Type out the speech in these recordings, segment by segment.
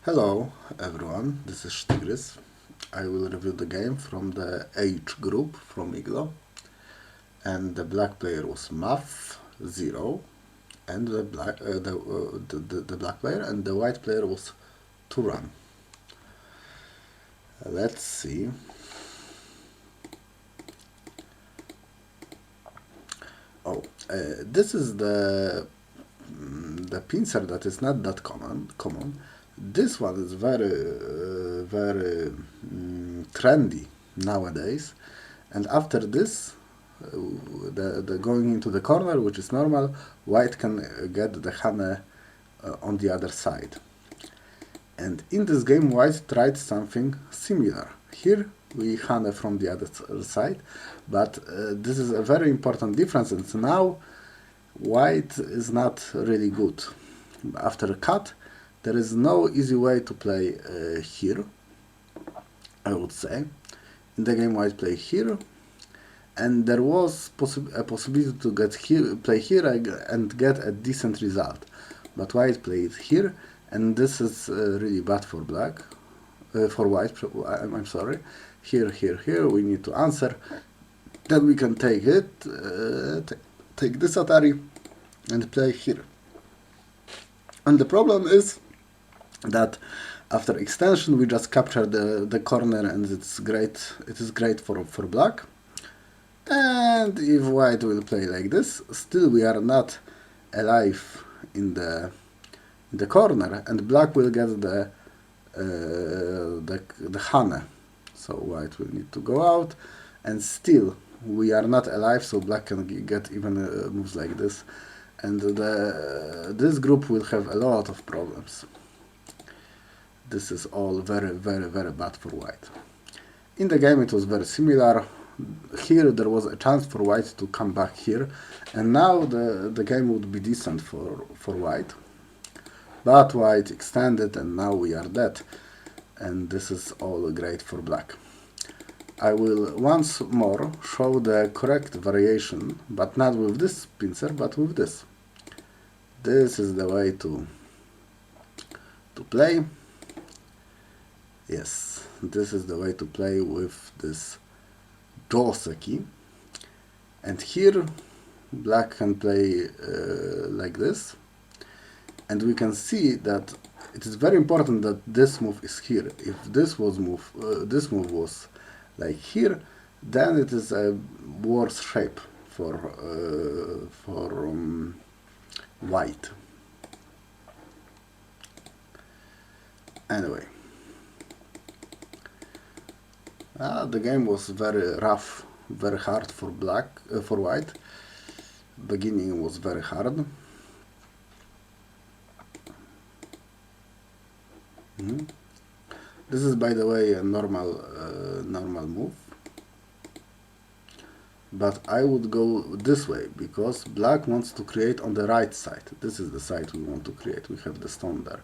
Hello everyone, this is Sztygrys. I will review the game from the age group from IGLO, and the black player was Muff0 and the black player, and the white player was Thuran. Let's see. This is the pincer that is not that common. This one is very trendy nowadays, and after this, the going into the corner, which is normal, white can get the honey on the other side. And in this game, white tried something similar. Here we honey from the other side, but this is a very important difference, and now white is not really good. After a cut, there is no easy way to play here, I would say. In the game, white play here, and there was a possibility to play here and get a decent result. But white played here, and this is really bad for black, for white. I'm sorry. Here, we need to answer. Then we can take it, take this Atari, and play here. And the problem is that after extension we just capture the corner, and it's great. It is great for black. And if white will play like this, still we are not alive in the corner, and black will get the honey. So white will need to go out, and still we are not alive, so black can get even moves like this, and this group will have a lot of problems. This is all very bad for white. In the game it was very similar. Here there was a chance for white to come back here, and now the game would be decent for white. But white extended, and now we are dead, and this is all great for black. I will once more show the correct variation, but not with this pincer, but with this. This is the way to play. Yes, this is the way to play with this joseki. And here black can play like this, and we can see that it is very important that this move is here. If this move was like here, then it is a worse shape for white. Anyway, the game was very rough, very hard for white. Beginning was very hard. This is, by the way, a normal move, but I would go this way because black wants to create on the right side. This is the side we want to create. We have the stone there,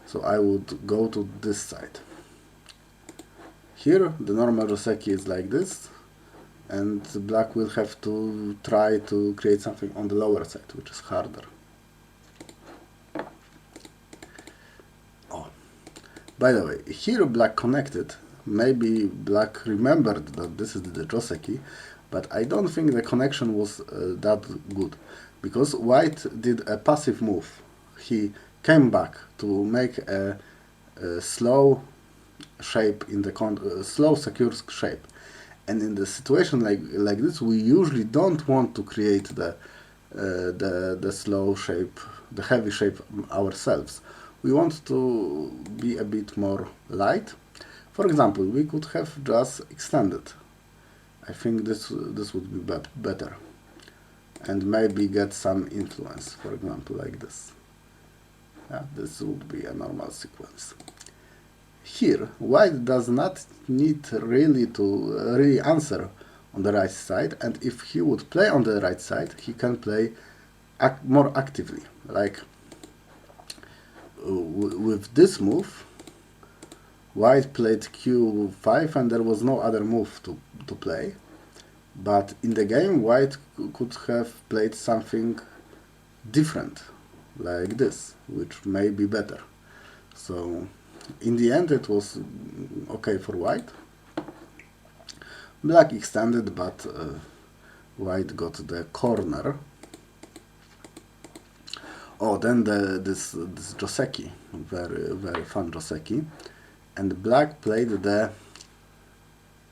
so I would go to this side. Here the normal joseki is like this, and black will have to try to create something on the lower side, which is harder. By the way, here black connected. Maybe black remembered that this is the joseki, but I don't think the connection was that good, because white did a passive move. He came back to make a slow shape in the slow secure shape, and in the situation like this, we usually don't want to create the slow shape, the heavy shape ourselves. We want to be a bit more light. For example, we could have just extended. I think this would be better, and maybe get some influence, for example, like this. This would be a normal sequence. Here, white does not need really to answer on the right side, and if he would play on the right side, he can play more actively, like with this move. White played q5, and there was no other move to play, but in the game white could have played something different like this, which may be better. So In the end it was okay for white. Black extended, but white got the corner. Oh, then this Joseki, very fun Joseki, and black played the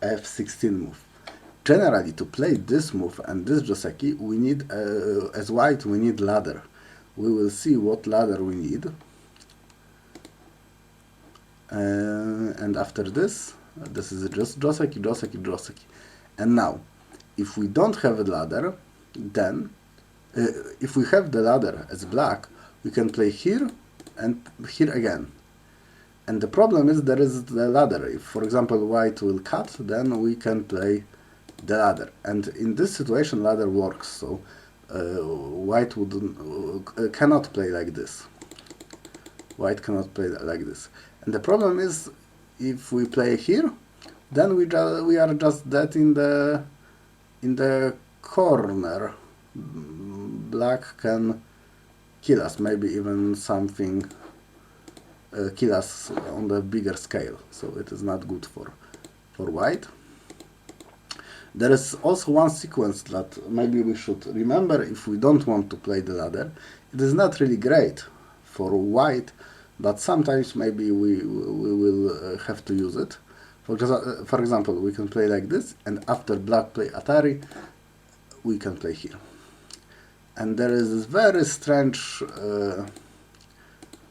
f16 move. Generally, to play this move and this Joseki, we need, as white, we need ladder. We will see what ladder we need. And after this is just Joseki, Joseki, Joseki. And now, if we don't have a ladder, then if we have the ladder as black, we can play here and here again. And the problem is there is the ladder. If, for example, white will cut, then we can play the ladder. And in this situation, ladder works. So white cannot play like this. White cannot play like this. And the problem is, if we play here, then we are just dead in the corner. Black can kill us, maybe even something kill us on the bigger scale. So it is not good for white. There is also one sequence that maybe we should remember if we don't want to play the ladder. It is not really great for white, but sometimes maybe we will have to use it. For example, we can play like this, and after black play Atari, we can play here. And there is this very strange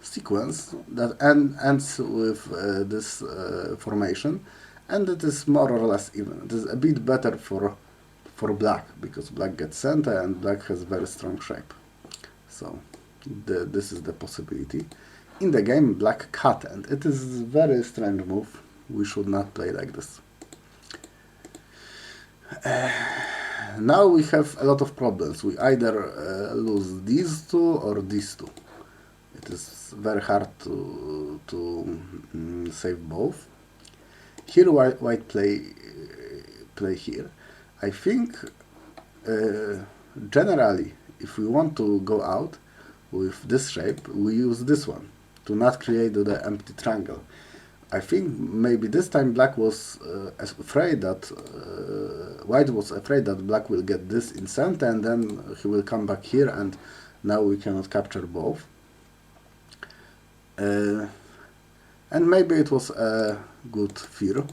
sequence that ends with this formation, and it is more or less even. It is a bit better for black, because black gets center and black has very strong shape. So this is the possibility. In the game, black cut, and it is a very strange move. We should not play like this. Now we have a lot of problems. We either lose these two or these two. It is very hard to save both. Here white play here. I think generally, if we want to go out with this shape, we use this one to not create the empty triangle. I think maybe this time black was afraid that white was afraid that black will get this in center, and then he will come back here, and now we cannot capture both. And maybe it was a good fear.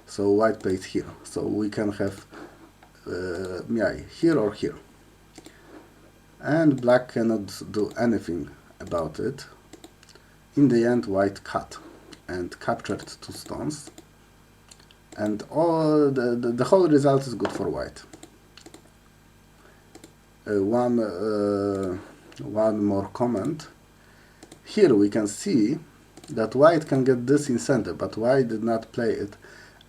So white played here. So we can have here or here. And black cannot do anything about it. In the end, white cut and captured 2 stones. And all the whole result is good for white. One more comment. Here we can see that white can get this in center, but white did not play it.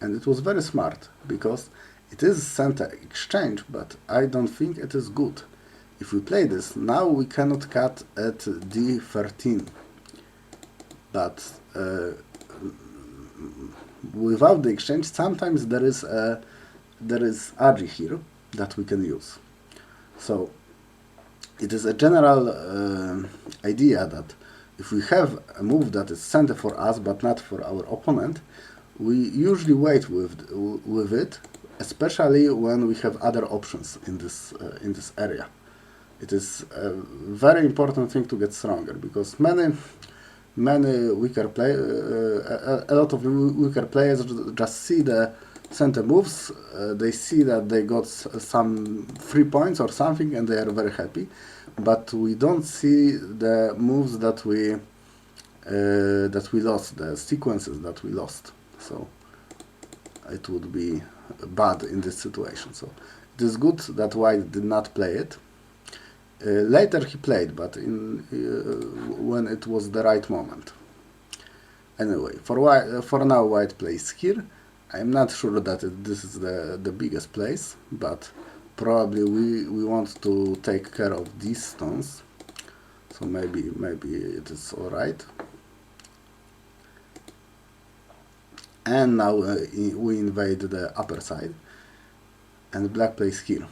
And it was very smart, because it is center exchange, but I don't think it is good. If we play this, now we cannot cut at d13. But without the exchange, sometimes there is agi here that we can use. So it is a general idea that if we have a move that is center for us but not for our opponent, we usually wait with it, especially when we have other options in this area. It is a very important thing to get stronger, because many weaker a lot of weaker players just see the center moves. They see that they got some 3 points or something, and they are very happy. But we don't see the moves that we lost, the sequences that we lost. So it would be bad in this situation. So it is good that white did not play it. Later he played, but when it was the right moment. Anyway, for now white plays here. I'm not sure that this is the biggest place, but probably we want to take care of these stones. So maybe it is alright. And now we invade the upper side, and black plays here.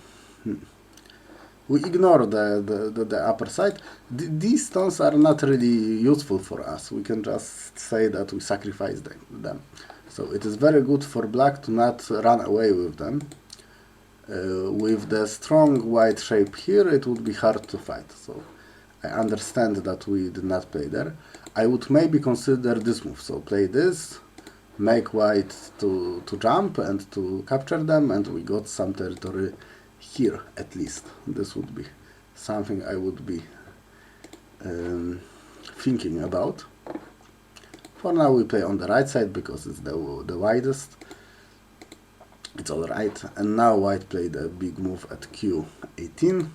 we ignore the upper side. These stones are not really useful for us. We can just say that we sacrifice them. So it is very good for black to not run away with them. With the strong white shape here, it would be hard to fight. So I understand that we did not play there. I would maybe consider this move. So play this, make white to jump and to capture them, and we got some territory here at least. This would be something I would be thinking about. For now we play on the right side because it's the widest. It's alright. And now white played a big move at Q18.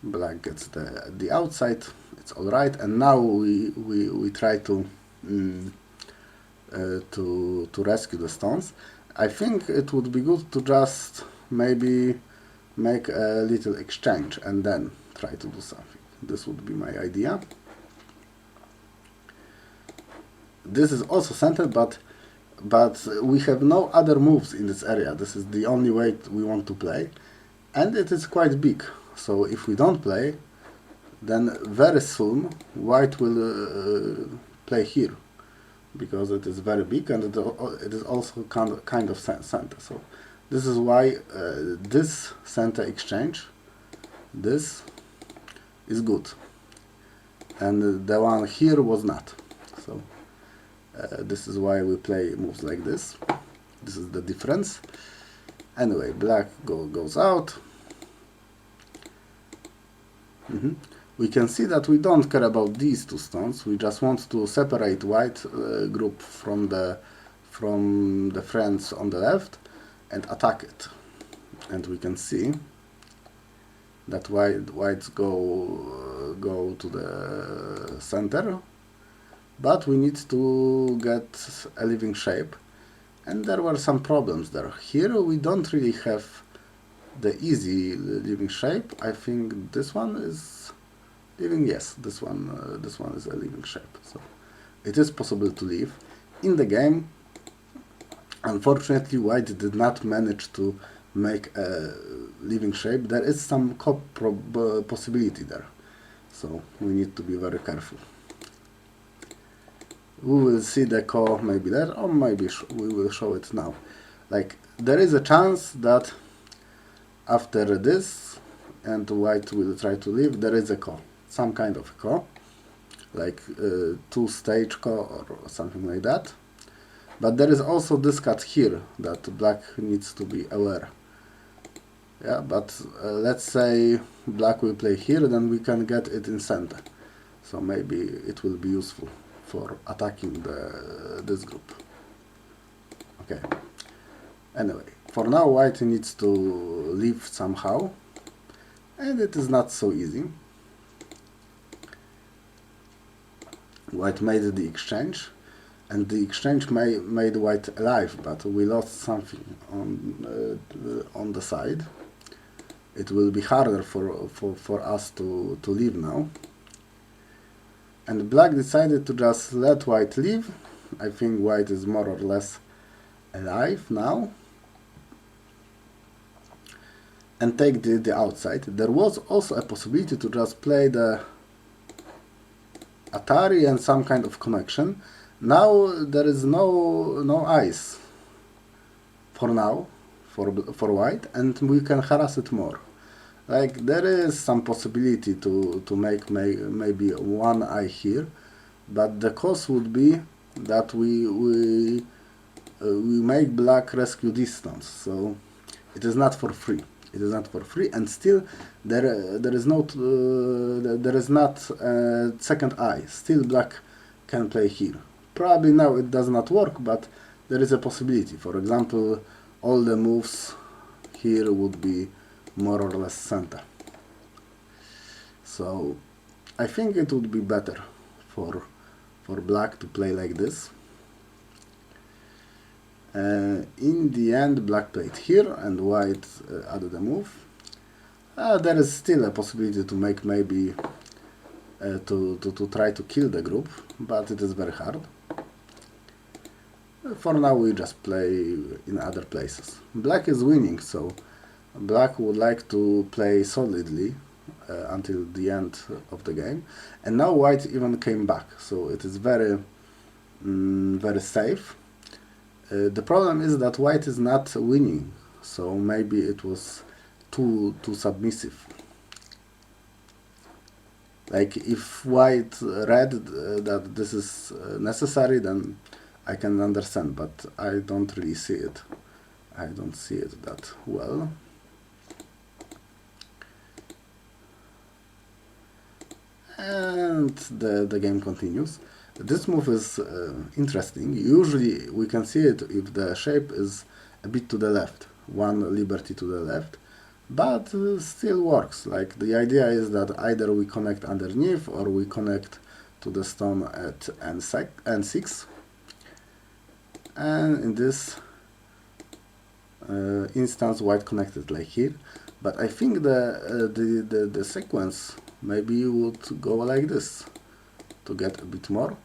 Black gets the outside. It's alright. And now we try to rescue the stones. I think it would be good to just maybe make a little exchange and then try to do something. This would be my idea. This is also centered, but we have no other moves in this area. This is the only way we want to play, and it is quite big. So if we don't play, then very soon white will play here, because it is very big and it is also kind of center. So this is why this center exchange, this is good, and the one here was not. So this is why we play moves like this. This is the difference. Anyway, black goes out. We can see that we don't care about these two stones. We just want to separate white group from the friends on the left and attack it. And we can see that whites go to the center, but we need to get a living shape, and there were some problems there. Here we don't really have the easy living shape. I think this one is living. Yes, this one is a living shape. So it is possible to live in the game. Unfortunately, white did not manage to make a living shape. There is some possibility there, so we need to be very careful. We will see the core maybe later, or maybe we will show it now. Like, there is a chance that after this, and white will try to leave, there is a core, some kind of a core, like two-stage core or something like that. But there is also this cut here that black needs to be aware. Yeah, but let's say black will play here, then we can get it in center. So maybe it will be useful for attacking this group. Okay. Anyway, for now white needs to leave somehow, and it is not so easy. White made the exchange, and the exchange made white alive, but we lost something on the side. It will be harder for us to leave now. And black decided to just let white leave. I think white is more or less alive now. And take the outside. There was also a possibility to just play the Atari and some kind of connection. Now there is no ice for now for white, and we can harass it more. Like, there is some possibility to make maybe one eye here, but the cost would be that we make black rescue these stones. So it is not for free. It is not for free, and still there is not a second eye. Still black can play here. Probably now it does not work, but there is a possibility. For example, all the moves here would be more or less center. So I think it would be better for black to play like this. In the end, black played here and white added a move. There is still a possibility to make maybe to try to kill the group, but it is very hard. For now we just play in other places. Black is winning, so Black would like to play solidly until the end of the game, and now white even came back, so it is very very safe. The problem is that white is not winning, so maybe it was too submissive. Like if white read that this is necessary, then I can understand, but I don't really see it. I don't see it that well. And the game continues. This move is interesting. Usually we can see it if the shape is a bit to the left, one liberty to the left, but still works. Like the idea is that either we connect underneath or we connect to the stone at n6. And in this instance white connected like here, but I think the sequence maybe would go like this to get a bit more.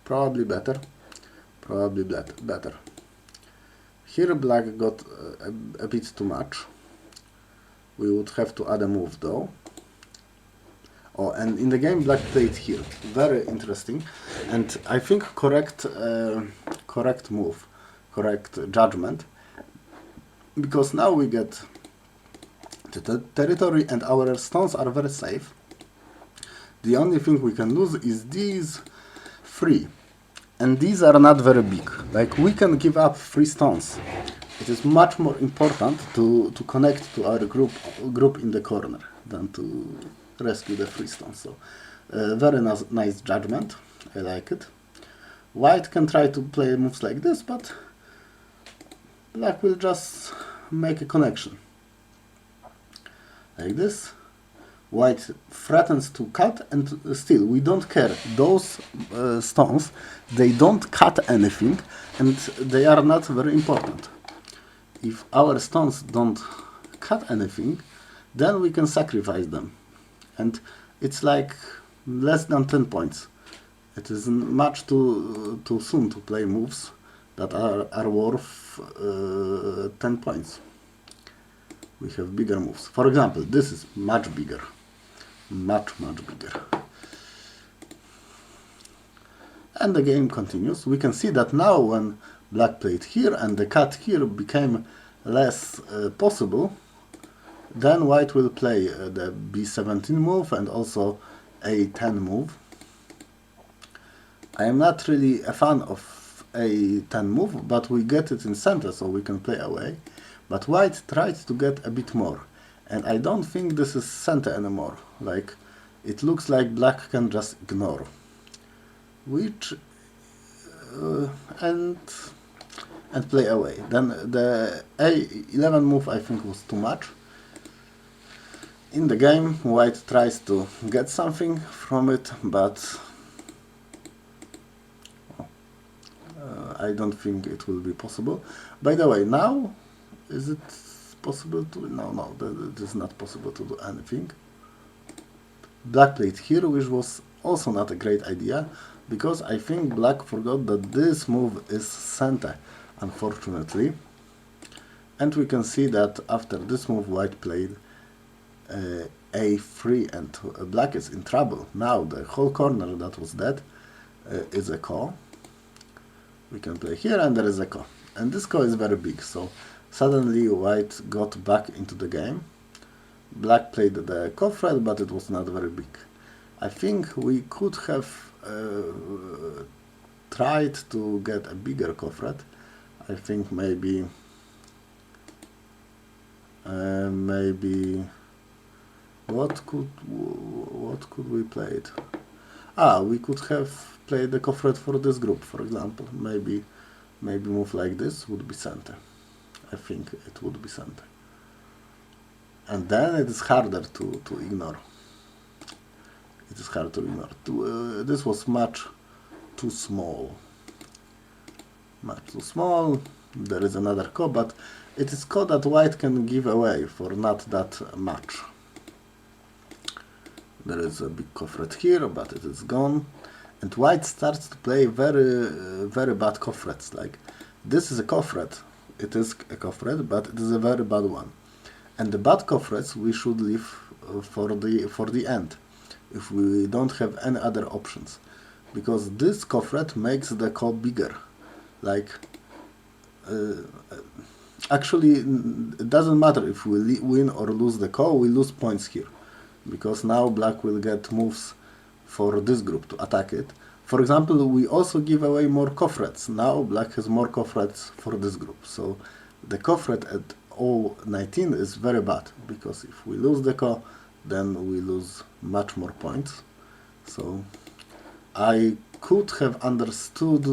Probably better. Probably better. Here black got a bit too much. We would have to add a move though. Oh, and in the game black played here. Very interesting. And I think correct move, correct judgment. Because now we get the territory and our stones are very safe. The only thing we can lose is these 3. And these are not very big. Like we can give up 3 stones. It is much more important to connect to our group in the corner than to rescue the 3 stones. So very nice judgment. I like it. White can try to play moves like this, but black will just make a connection. Like this. White threatens to cut, and still we don't care. Those stones, they don't cut anything, and they are not very important. If our stones don't cut anything, then we can sacrifice them. And it's like less than 10 points. It is much too soon to play moves that are worth 10 points. We have bigger moves. For example, this is much bigger. Much bigger. And the game continues. We can see that now when black played here and the cut here became less possible, then white will play the b17 move and also a10 move. I am not really a fan of a10 move, but we get it in center, so we can play away. But white tried to get a bit more. And I don't think this is center anymore. Like, it looks like black can just ignore. Which and play away. Then the a11 move I think was too much. In the game, white tries to get something from it, but I don't think it will be possible. By the way, now is it possible to... No, it is not possible to do anything. Black played here, which was also not a great idea, because I think black forgot that this move is center, unfortunately. And we can see that after this move white played a3, and black is in trouble. Now the whole corner that was dead is a ko. We can play here and there is a ko. And this ko is very big, so suddenly white got back into the game. Black played the ko threat, but it was not very big. I think we could have tried to get a bigger ko threat. I think maybe what could we play it? We could have played the ko threat for this group, for example. Maybe move like this would be center. I think it would be center. And then it is harder to ignore. It is hard to ignore. This was much too small. Much too small. There is another ko, but it is ko that white can give away for not that much. There is a big ko threat here, but it is gone. And white starts to play very bad ko threats. Like, this is a ko threat. it is a cofret, but it is a very bad one. And the bad cofrets we should leave for the end, if we don't have any other options, because this cofret makes the co bigger. Like, actually, it doesn't matter if we win or lose the co, we lose points here, because now black will get moves for this group to attack it. For example, we also give away more cofrets. Now black has more cofrets for this group. So the cofret at 0.19 is very bad, because if we lose the co, then we lose much more points. So I could have understand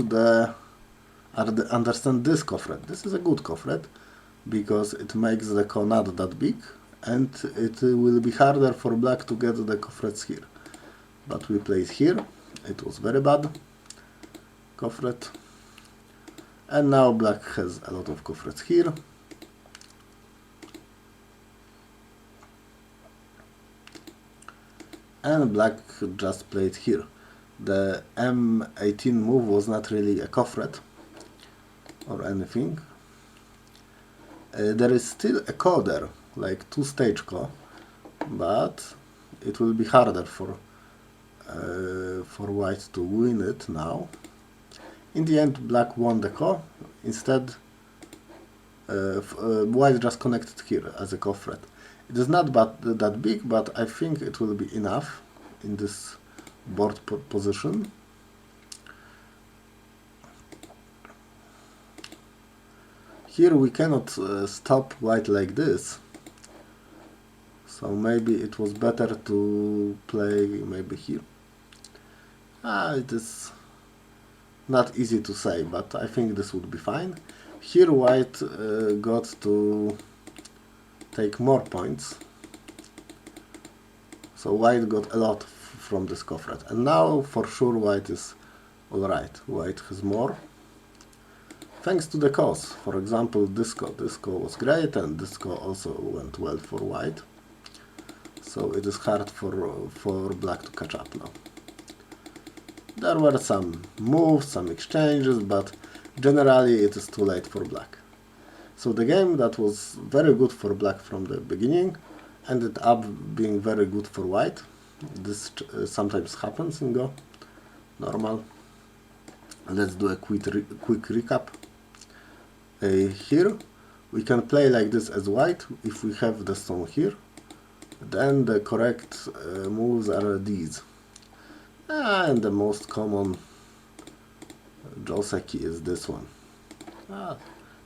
this cofret. This is a good cofret, because it makes the co not that big, and it will be harder for black to get the cofrets here. But we played here. It was very bad cofret, and now black has a lot of cofrets here. And black just played here. The M18 move was not really a cofret or anything. There is still a co there, like 2-stage co, but it will be harder for white to win it now. In the end, black won the co. Instead, white just connected here as a cofret. It is not that big, but I think it will be enough in this board position. Here we cannot stop white like this, so maybe it was better to play maybe here. It is not easy to say, but I think this would be fine. Here white got to take more points, so white got a lot from this cofret, and now for sure white is alright. White has more thanks to the cos. For example, this co was great, and this co also went well for white, so it is hard for black to catch up now. There were some moves, some exchanges, but generally it is too late for black. So the game that was very good for black from the beginning ended up being very good for white. This sometimes happens in Go. Normal. Let's do a quick recap. Here we can play like this as white if we have the stone here. Then the correct moves are these. And the most common Joseki is this one.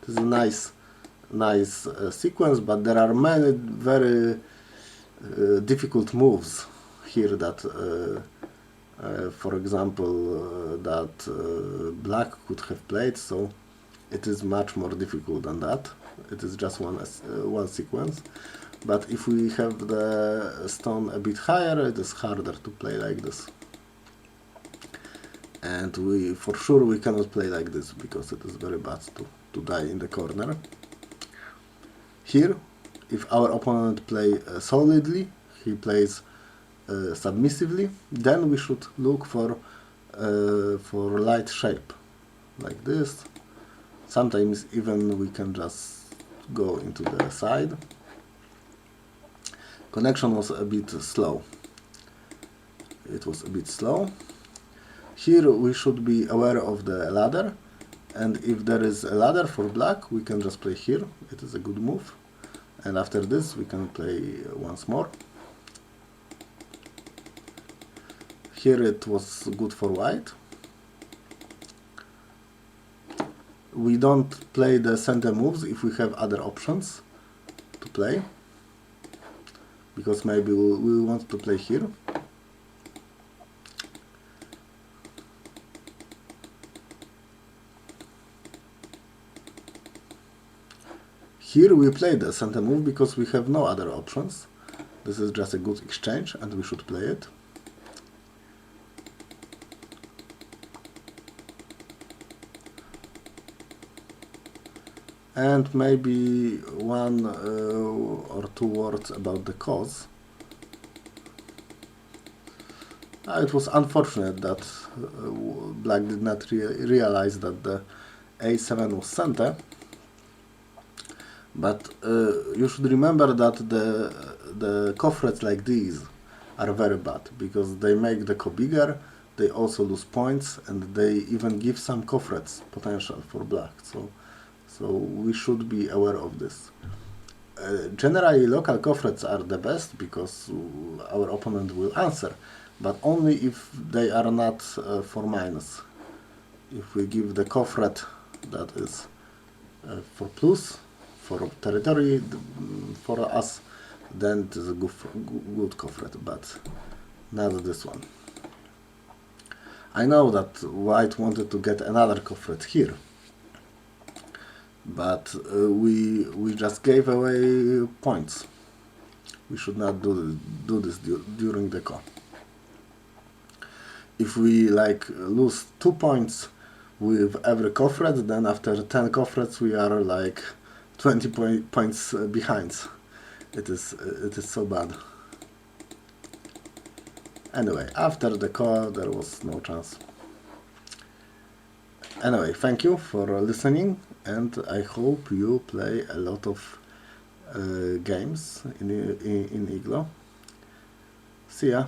This is a nice sequence, but there are many very difficult moves here that, for example, that black could have played, so it is much more difficult than that. It is just one sequence. But if we have the stone a bit higher, it is harder to play like this. And for sure we cannot play like this, because it is very bad to die in the corner. Here, if our opponent plays solidly, he plays submissively, then we should look for light shape, like this. Sometimes even we can just go into the side. Connection was a bit slow. It was a bit slow. Here we should be aware of the ladder, and if there is a ladder for black, we can just play here. It is a good move. And after this we can play once more. Here it was good for white. We don't play the center moves if we have other options to play, because maybe we want to play here. Here we play the center move because we have no other options. This is just a good exchange and we should play it. And maybe one or two words about the cause. It was unfortunate that black did not realize that the a7 was center. But you should remember that the cofrets like these are very bad, because they make the co bigger, they also lose points, and they even give some cofrets potential for black. So we should be aware of this. Generally, local cofrets are the best, because our opponent will answer, but only if they are not for minus. If we give the cofret that is for plus, for territory, for us, then it is a good cofret, but not this one. I know that white wanted to get another cofret here, but we just gave away points. We should not do this during the co. If we like lose 2 points with every cofret, then after 10 cofrets we are like 20 points behind. It is so bad. Anyway, after the co there was no chance. Anyway, thank you for listening, and I hope you play a lot of games in IGLO. See ya!